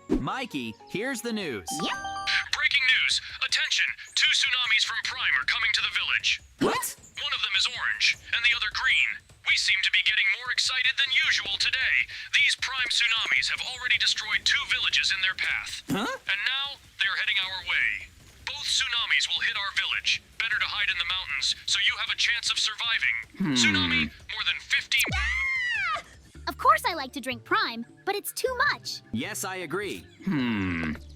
Mikey, here's the news. Yep. Breaking news! Attention! 2 tsunamis from Prime are coming to the village. What? One of them is orange, and the other green. We seem to be getting more excited than usual today. These Prime tsunamis have already destroyed 2 villages in their path. Huh? And now, they're heading our way. Both tsunamis will hit our village. Better to hide in the mountains, so you have a chance of surviving. Tsunami, more than 50... Of course I like to drink Prime, but it's too much. Yes, I agree.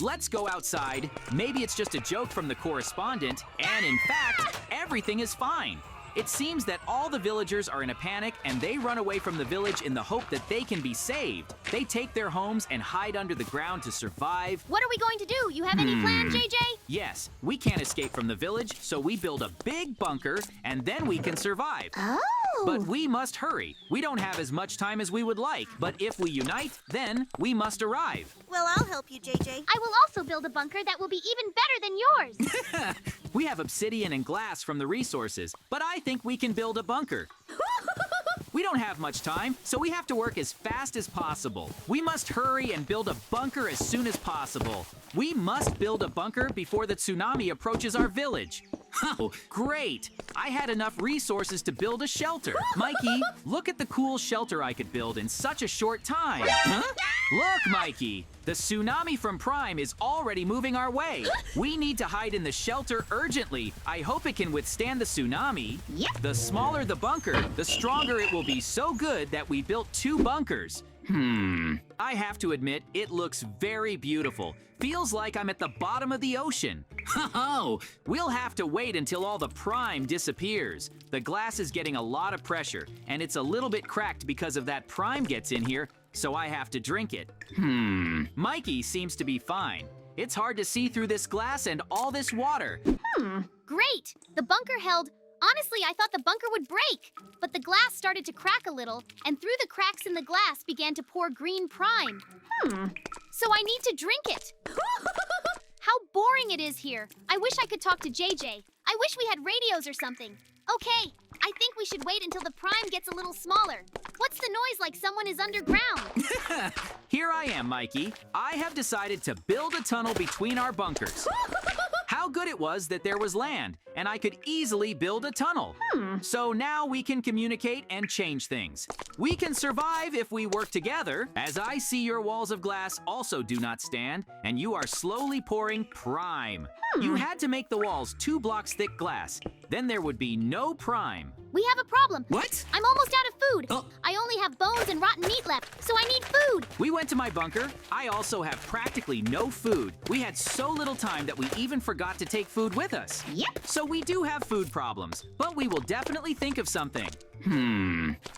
Let's go outside. Maybe it's just a joke from the correspondent, and in fact, everything is fine. It seems that all the villagers are in a panic and they run away from the village in the hope that they can be saved. They take their homes and hide under the ground to survive. What are we going to do? You have any plan, JJ? Yes, we can't escape from the village, so we build a big bunker and then we can survive. Oh. But we must hurry. We don't have as much time as we would like, but if we unite, then we must arrive. Well, I'll help you, JJ. I will also build a bunker that will be even better than yours. We have obsidian and glass from the resources, but I think we can build a bunker. We don't have much time, so we have to work as fast as possible. We must hurry and build a bunker as soon as possible. We must build a bunker before the tsunami approaches our village. Oh, great! I had enough resources to build a shelter. Mikey, look at the cool shelter I could build in such a short time. Huh? Look, Mikey! The tsunami from Prime is already moving our way. We need to hide in the shelter urgently. I hope it can withstand the tsunami. Yep. The smaller the bunker, the stronger it will be so good that we built 2 bunkers. I have to admit, it looks very beautiful. Feels like I'm at the bottom of the ocean. Oh, we'll have to wait until all the Prime disappears. The glass is getting a lot of pressure, and it's a little bit cracked because of that Prime gets in here, so I have to drink it. Mikey seems to be fine. It's hard to see through this glass and all this water. Great! The bunker held... Honestly, I thought the bunker would break, but the glass started to crack a little, and through the cracks in the glass began to pour green Prime. So I need to drink it. How boring it is here. I wish I could talk to JJ. I wish we had radios or something. Okay, I think we should wait until the Prime gets a little smaller. What's the noise like someone is underground? Here I am, Mikey. I have decided to build a tunnel between our bunkers. How good it was that there was land, and I could easily build a tunnel. So now we can communicate and change things. We can survive if we work together. As I see your walls of glass also do not stand, and you are slowly pouring Prime. You had to make the walls 2 blocks thick glass. Then there would be no Prime. We have a problem. What? I'm almost out of food. Oh. I only have bones and rotten meat left, so I need food. We went to my bunker. I also have practically no food. We had so little time that we even forgot to take food with us. Yep. So we do have food problems, but we will definitely think of something.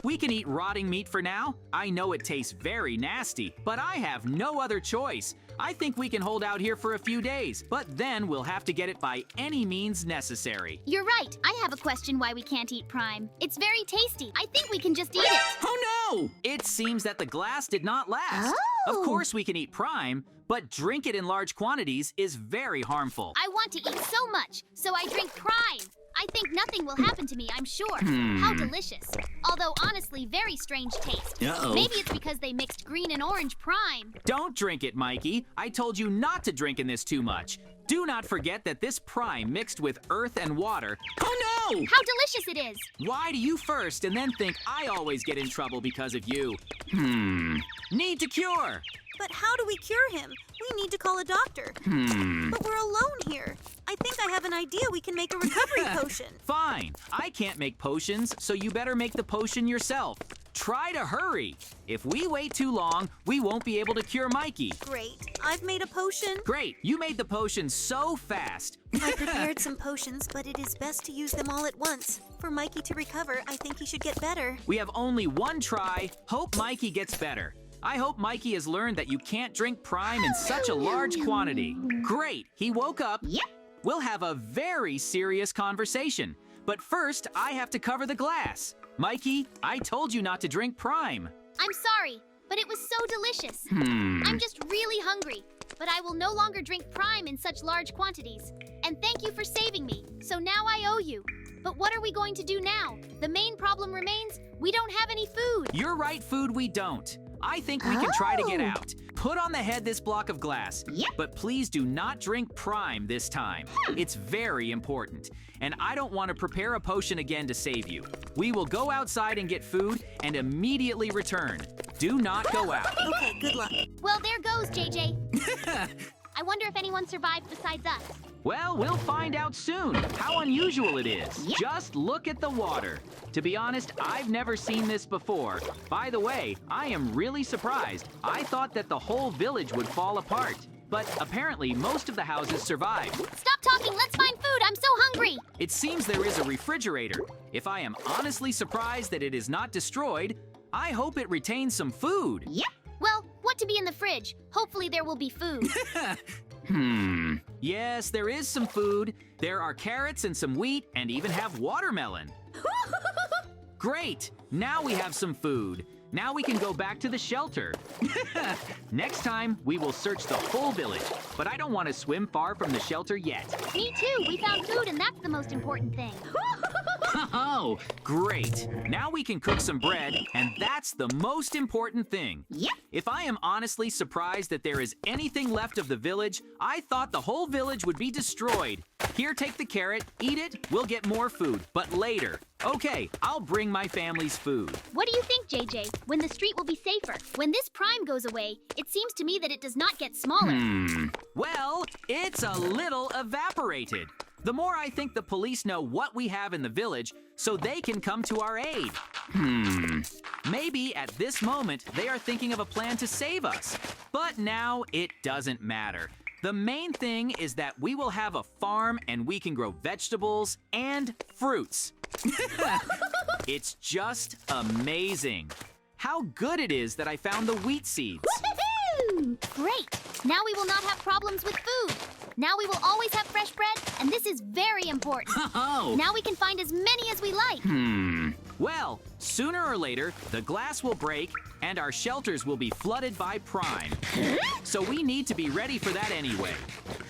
We can eat rotting meat for now. I know it tastes very nasty, but I have no other choice. I think we can hold out here for a few days, but then we'll have to get it by any means necessary. You're right. I have a question why we can't eat Prime. It's very tasty. I think we can just eat it. Oh no! It seems that the glass did not last. Oh. Of course we can eat Prime, but drink it in large quantities is very harmful. I want to eat so much, so I drink Prime. I think nothing will happen to me, I'm sure. How delicious. Although honestly, very strange taste. Uh-oh. Maybe it's because they mixed green and orange Prime. Don't drink it, Mikey. I told you not to drink in this too much. Do not forget that this Prime mixed with earth and water. Oh no! How delicious it is. Why do you first and then think I always get in trouble because of you? Need to cure. But how do we cure him? We need to call a doctor. But we're alone here. I think I have an idea. We can make a recovery potion. Fine. I can't make potions, so you better make the potion yourself. Try to hurry. If we wait too long, we won't be able to cure Mikey. Great. I've made a potion. Great. You made the potion so fast. I prepared some potions, but it is best to use them all at once. For Mikey to recover, I think he should get better. We have only one try. Hope Mikey gets better. I hope Mikey has learned that you can't drink Prime in such a large quantity. Great. He woke up. Yep. We'll have a very serious conversation. But first, I have to cover the glass. Mikey, I told you not to drink Prime. I'm sorry, but it was so delicious. I'm just really hungry, but I will no longer drink Prime in such large quantities. And thank you for saving me, so now I owe you. But what are we going to do now? The main problem remains, we don't have any food. You're right, food we don't. I think we can try to get out. Put on the head this block of glass. Yep. But please do not drink Prime this time. It's very important. And I don't want to prepare a potion again to save you. We will go outside and get food and immediately return. Do not go out. Okay, good luck. Well, there goes, JJ. I wonder if anyone survived besides us. Well, we'll find out soon how unusual it is. Yep. Just look at the water. To be honest, I've never seen this before. By the way, I am really surprised. I thought that the whole village would fall apart. But apparently, most of the houses survived. Stop talking, let's find food, I'm so hungry. It seems there is a refrigerator. If I am honestly surprised that it is not destroyed, I hope it retains some food. Yep. Well, what to be in the fridge? Hopefully there will be food. Yes, there is some food. There are carrots and some wheat and even have watermelon. Great! Now we have some food. Now we can go back to the shelter. Next time, we will search the whole village, but I don't want to swim far from the shelter yet. Me too, we found food and that's the most important thing. Oh, great. Now we can cook some bread, and that's the most important thing. Yep. If I am honestly surprised that there is anything left of the village, I thought the whole village would be destroyed. Here, take the carrot, eat it, we'll get more food, but later. Okay, I'll bring my family's food. What do you think, JJ? When the street will be safer? When this Prime goes away, it seems to me that it does not get smaller. Well, it's a little evaporated. The more I think the police know what we have in the village, so they can come to our aid. Maybe at this moment, they are thinking of a plan to save us. But now it doesn't matter. The main thing is that we will have a farm and we can grow vegetables and fruits. It's just amazing. How good it is that I found the wheat seeds. Woohoo! Great! Now we will not have problems with food. Now we will always have fresh bread, and this is very important. Oh! Now we can find as many as we like. Well, sooner or later, the glass will break and our shelters will be flooded by Prime. So we need to be ready for that anyway.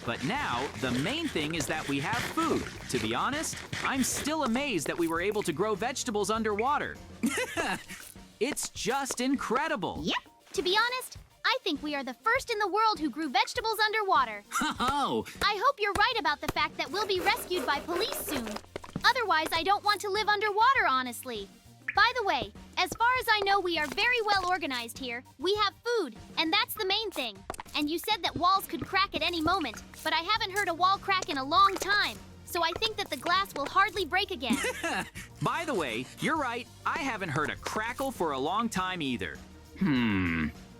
But now, the main thing is that we have food. To be honest, I'm still amazed that we were able to grow vegetables underwater. It's just incredible. Yep. To be honest, I think we are the first in the world who grew vegetables underwater. Oh! I hope you're right about the fact that we'll be rescued by police soon. Otherwise, I don't want to live underwater, honestly. By the way, as far as I know, we are very well organized here. We have food, and that's the main thing. And you said that walls could crack at any moment, but I haven't heard a wall crack in a long time. So I think that the glass will hardly break again. By the way, you're right. I haven't heard a crackle for a long time either.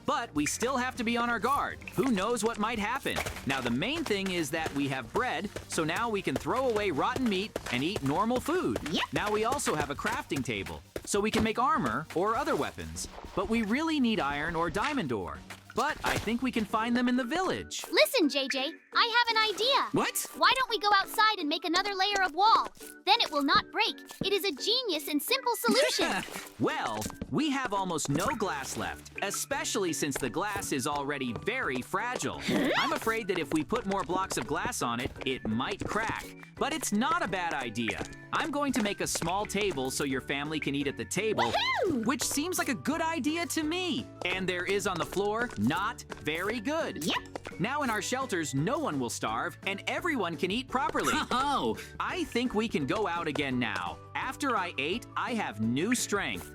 But we still have to be on our guard. Who knows what might happen? Now, the main thing is that we have bread, so now we can throw away rotten meat and eat normal food. Yep. Now we also have a crafting table, so we can make armor or other weapons. But we really need iron or diamond ore. But I think we can find them in the village. Listen, JJ, I have an idea. What? Why don't we go outside and make another layer of wall? Then it will not break. It is a genius and simple solution. Well, we have almost no glass left, especially since the glass is already very fragile. I'm afraid that if we put more blocks of glass on it, it might crack. But it's not a bad idea. I'm going to make a small table so your family can eat at the table, Woohoo! which seems like a good idea to me. And there is on the floor, not very good. Yep. Now in our shelters, no one will starve and everyone can eat properly. Oh, I think we can go out again now. After I ate, I have new strength.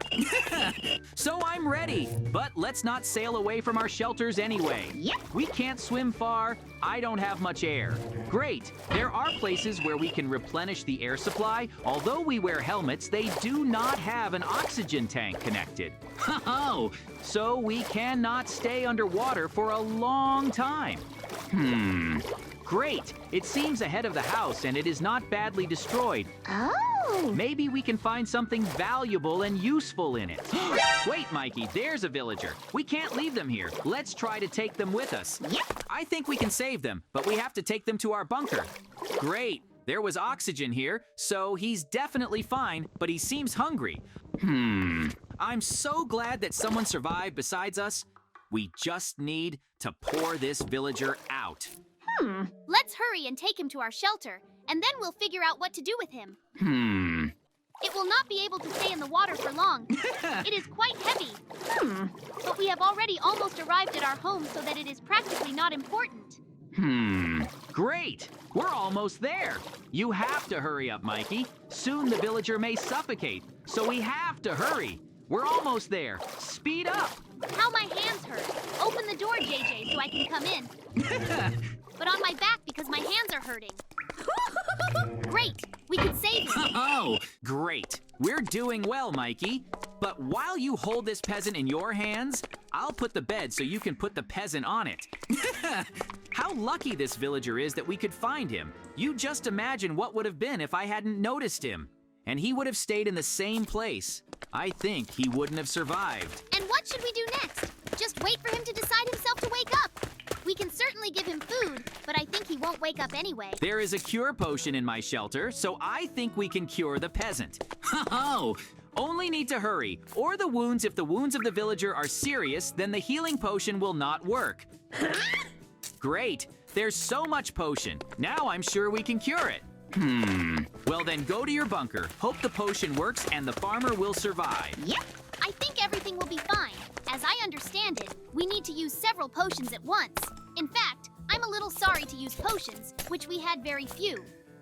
So I'm ready, but let's not sail away from our shelters anyway. Yep. We can't swim far. I don't have much air. Great. There are places where we can replenish the air supply. Although we wear helmets, they do not have an oxygen tank connected. Oh, so we cannot stay underwater for a long time. Great. It seems ahead of the house and it is not badly destroyed. Oh. Maybe we can find something valuable and useful in it. Wait, Mikey, there's a villager. We can't leave them here. Let's try to take them with us. Yep. I think we can save them, but we have to take them to our bunker. Great. There was oxygen here, so he's definitely fine, but he seems hungry. I'm so glad that someone survived besides us. We just need to pour this villager out. Let's hurry and take him to our shelter, and then we'll figure out what to do with him. It will not be able to stay in the water for long. It is quite heavy. But we have already almost arrived at our home so that it is practically not important. Great! We're almost there. You have to hurry up, Mikey. Soon the villager may suffocate, so we have to hurry. We're almost there. Speed up! How my hands hurt. Open the door, JJ, so I can come in. But on my back because my hands are hurting. Great! We can save him. Oh, great. We're doing well, Mikey. But while you hold this peasant in your hands, I'll put the bed so you can put the peasant on it. How lucky this villager is that we could find him. You just imagine what would have been if I hadn't noticed him. And he would have stayed in the same place. I think he wouldn't have survived. And what should we do next? Just wait for him to decide himself to wake up. We can certainly give him food, but I think he won't wake up anyway. There is a cure potion in my shelter, so I think we can cure the peasant. Oh, only need to hurry, or the wounds, if the wounds of the villager are serious, then the healing potion will not work. Great, there's so much potion. Now I'm sure we can cure it. Well then go to your bunker. Hope the potion works and the farmer will survive. Yep. I think everything will be fine. As I understand it, we need to use several potions at once. In fact, I'm a little sorry to use potions, which we had very few.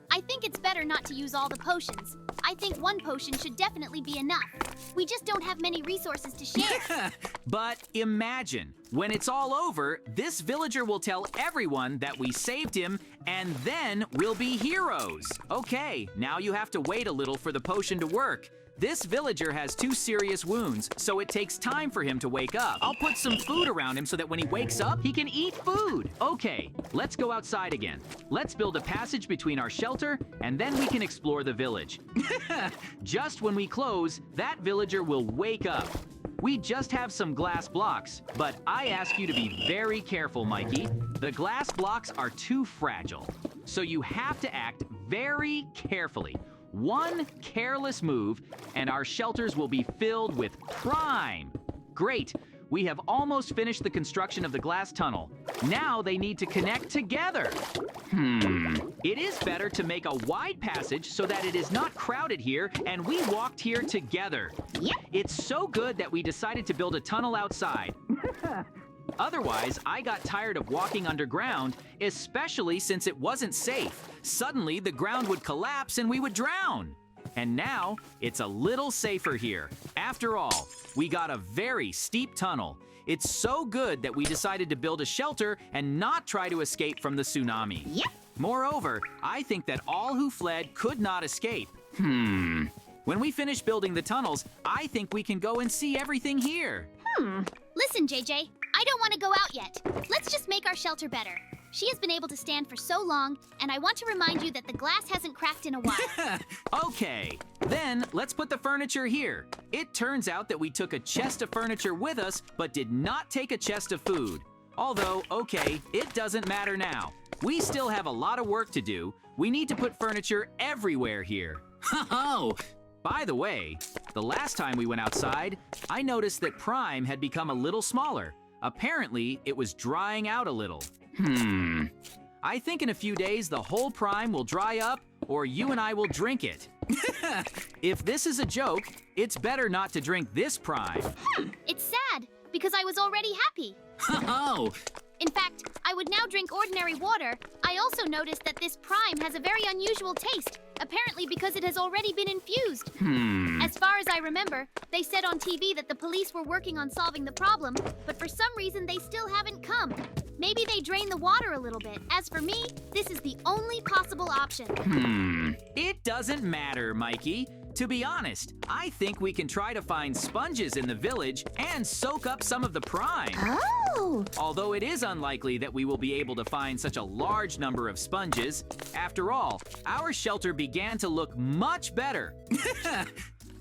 I think it's better not to use all the potions. I think one potion should definitely be enough. We just don't have many resources to share. But imagine, when it's all over, this villager will tell everyone that we saved him, and then we'll be heroes. Okay, now you have to wait a little for the potion to work. This villager has 2 serious wounds, so it takes time for him to wake up. I'll put some food around him so that when he wakes up, he can eat food. Okay, let's go outside again. Let's build a passage between our shelter, and then we can explore the village. Just when we close, that villager will wake up. We just have some glass blocks, but I ask you to be very careful, Mikey. The glass blocks are too fragile, so you have to act very carefully. One careless move, and our shelters will be filled with crime. Great, we have almost finished the construction of the glass tunnel. Now they need to connect together. It is better to make a wide passage so that it is not crowded here, and we walked here together. Yep. It's so good that we decided to build a tunnel outside. Otherwise, I got tired of walking underground, especially since it wasn't safe. Suddenly, the ground would collapse and we would drown. And now, it's a little safer here. After all, we got a very steep tunnel. It's so good that we decided to build a shelter and not try to escape from the tsunami. Yep. Moreover, I think that all who fled could not escape. When we finish building the tunnels, I think we can go and see everything here. Listen, JJ, I don't want to go out yet. Let's just make our shelter better. She has been able to stand for so long, and I want to remind you that the glass hasn't cracked in a while. Okay, then let's put the furniture here. It turns out that we took a chest of furniture with us, but did not take a chest of food. Although, okay, it doesn't matter now. We still have a lot of work to do. We need to put furniture everywhere here. Oh! By the way, the last time we went outside, I noticed that Prime had become a little smaller. Apparently, it was drying out a little. I think in a few days the whole Prime will dry up, or you and I will drink it. If this is a joke, it's better not to drink this Prime. It's sad, because I was already happy. Oh! In fact, I would now drink ordinary water. I also noticed that this Prime has a very unusual taste, apparently because it has already been infused. As far as I remember, they said on TV that the police were working on solving the problem, but for some reason they still haven't come. Maybe they drained the water a little bit. As for me, this is the only possible option. It doesn't matter, Mikey. To be honest, I think we can try to find sponges in the village and soak up some of the Prime. Oh! Although it is unlikely that we will be able to find such a large number of sponges. After all, our shelter began to look much better.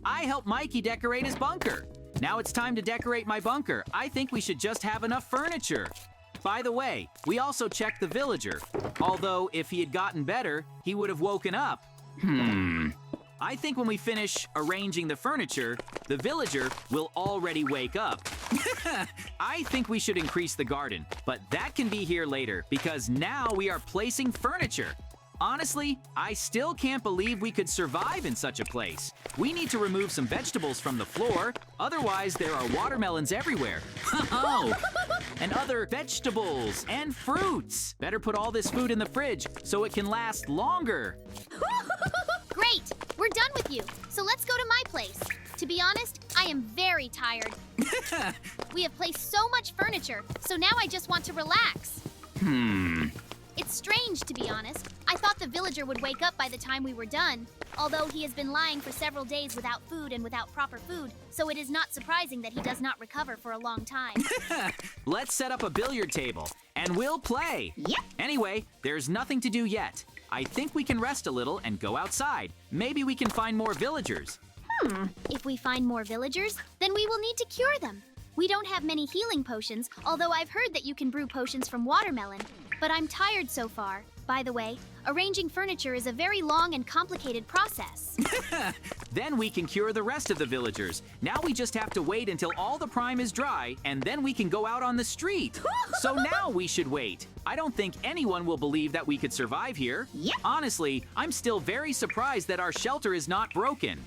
I helped Mikey decorate his bunker. Now it's time to decorate my bunker. I think we should just have enough furniture. By the way, we also checked the villager. Although if he had gotten better, he would have woken up. I think when we finish arranging the furniture, the villager will already wake up. I think we should increase the garden, but that can be here later because now we are placing furniture. Honestly, I still can't believe we could survive in such a place. We need to remove some vegetables from the floor, otherwise there are watermelons everywhere. Oh, and other vegetables and fruits. Better put all this food in the fridge so it can last longer. Great! We're done with you, so let's go to my place. To be honest, I am very tired. We have placed so much furniture, so now I just want to relax. It's strange, to be honest. I thought the villager would wake up by the time we were done, although he has been lying for several days without food and without proper food, so it is not surprising that he does not recover for a long time. Let's set up a billiard table, and we'll play. Yep. Anyway, there's nothing to do yet. I think we can rest a little and go outside. Maybe we can find more villagers. If we find more villagers, then we will need to cure them. We don't have many healing potions, although I've heard that you can brew potions from watermelon. But I'm tired so far. By the way, arranging furniture is a very long and complicated process. Then we can cure the rest of the villagers. Now we just have to wait until all the prime is dry, and then we can go out on the street. So now we should wait. I don't think anyone will believe that we could survive here. Yep. Honestly, I'm still very surprised that our shelter is not broken.